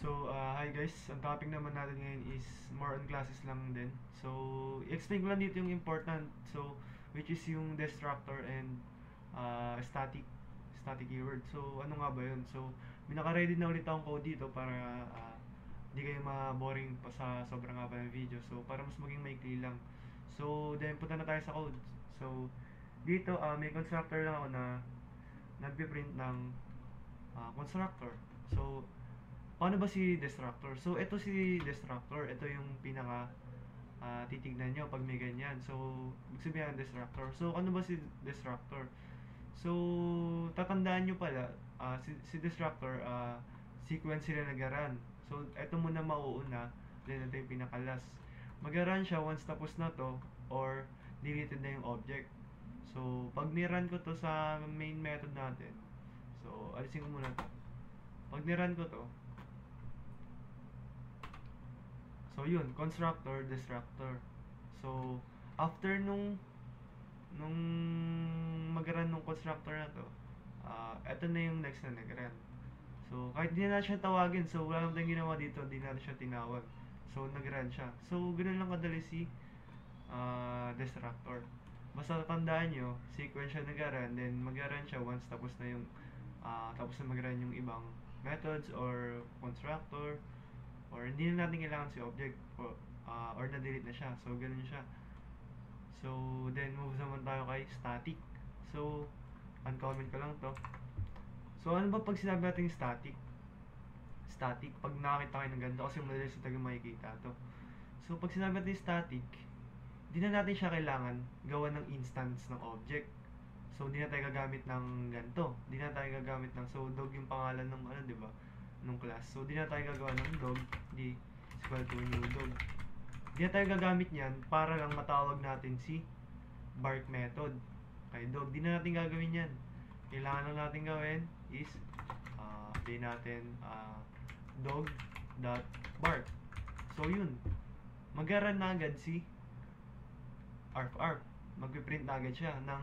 Hi guys. Ang topic naman natin ngayon is more on classes lang din. So, i-explain ko lang dito yung important. So, which is yung destructor and static keyword. So, ano nga ba yun? So, may naka-ready na ulit akong code dito para di kayo ma-boring pa sa sobrang haba ng video. So, para mas maging maikli lang. So, then punta na tayo sa code. So, dito may constructor lang ako na nagpiprint ng constructor. So, paano ba si Destructor? So, ito si Destructor. Ito yung pinaka titignan nyo pag may ganyan. So, ibig sabihin ng Destructor. So, ano ba si Destructor? So, tatandaan nyo pala, si Destructor, sequence sila nag-run. So, ito muna mauuna, then ito yung pinaka-last. Mag-run siya once tapos na to, or deleted na yung object. So, pag ni-run ko to sa main method natin, so, alisin ko muna to. Pag ni-run ko to, so yun, constructor, destructor. So, after nung mag-run nung constructor na to, eto na yung next na nag-run. So, kahit di na natin siya tawagin, so wala naman tayong ginawa dito, di natin siya tinawag. So, nag-run siya. So, ganoon lang kadali si destructor. Basta tandaan nyo, sequence siya nag-run, then mag-run siya once tapos na yung tapos na mag-run yung ibang methods or constructor, or hindi na natin kailangan si object or na-delete na siya. So, ganun siya. So, then move naman tayo kay static. So, uncomment ko lang to. So, ano ba pag sinabi natin static? Static, pag nakakita kayo ng ganito, kasi madalas sa taga makikita to. So, pag sinabi natin static, di na natin siya kailangan gawa ng instance ng object. So, di na tayo gagamit ng ganito. Di na tayo gagamit ng, so, dog yung pangalan ng ano, di ba? Nung class. So, di na tayo gagawa ng dog, di is equal to new dog. Di na tayo gagamit niyan para lang matawag natin si bark method kay dog. Di na natin gagawin yan. Kailangan lang natin gawin is di natin dog.bark. So, yun. Mag-run na agad si arf. Mag-print na agad siya ng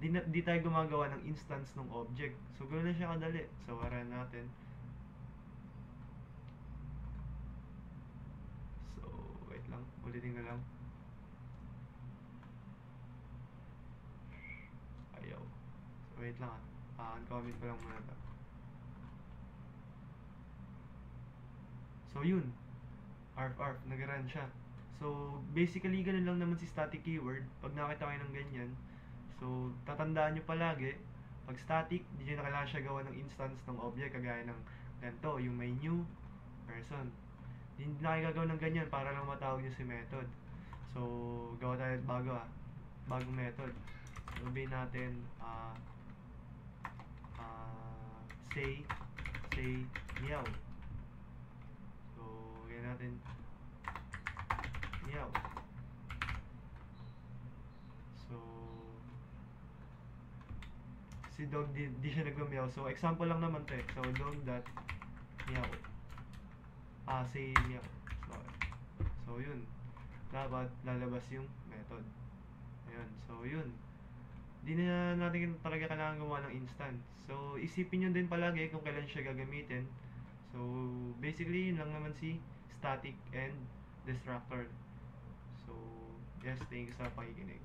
di tayo gumagawa ng instance ng object. So, ganoon na siya kadali. So, run natin. Ulitin ko lang. Ayaw. So, wait lang uncomment ko lang muna to. So, yun. Arf, nag-run siya. So, basically, ganun lang naman si static keyword. Pag nakita kayo ng ganyan, so, tatandaan nyo palagi, pag static, di nyo na kailangan siya gawa ng instance ng object, kagaya ng ganito, yung may new person. Hindi na kayo gagawin ng ganyan para lang matawag nyo si method. So, gawa tayo bagong method. Sabihin natin, say meow. So, yan natin, meow. So, si dog di siya nag-meow. So, example lang naman to eh. So, dog.meow. Say meow. So, yun. Dapat lalabas yung method. Ayun. So, yun. Di na natin talaga kailangan gumawa ng instance. So, isipin nyo din palagi kung kailan siya gagamitin. So, basically, yun lang naman si static and destructor. So, yes, thank you sa pakikinig.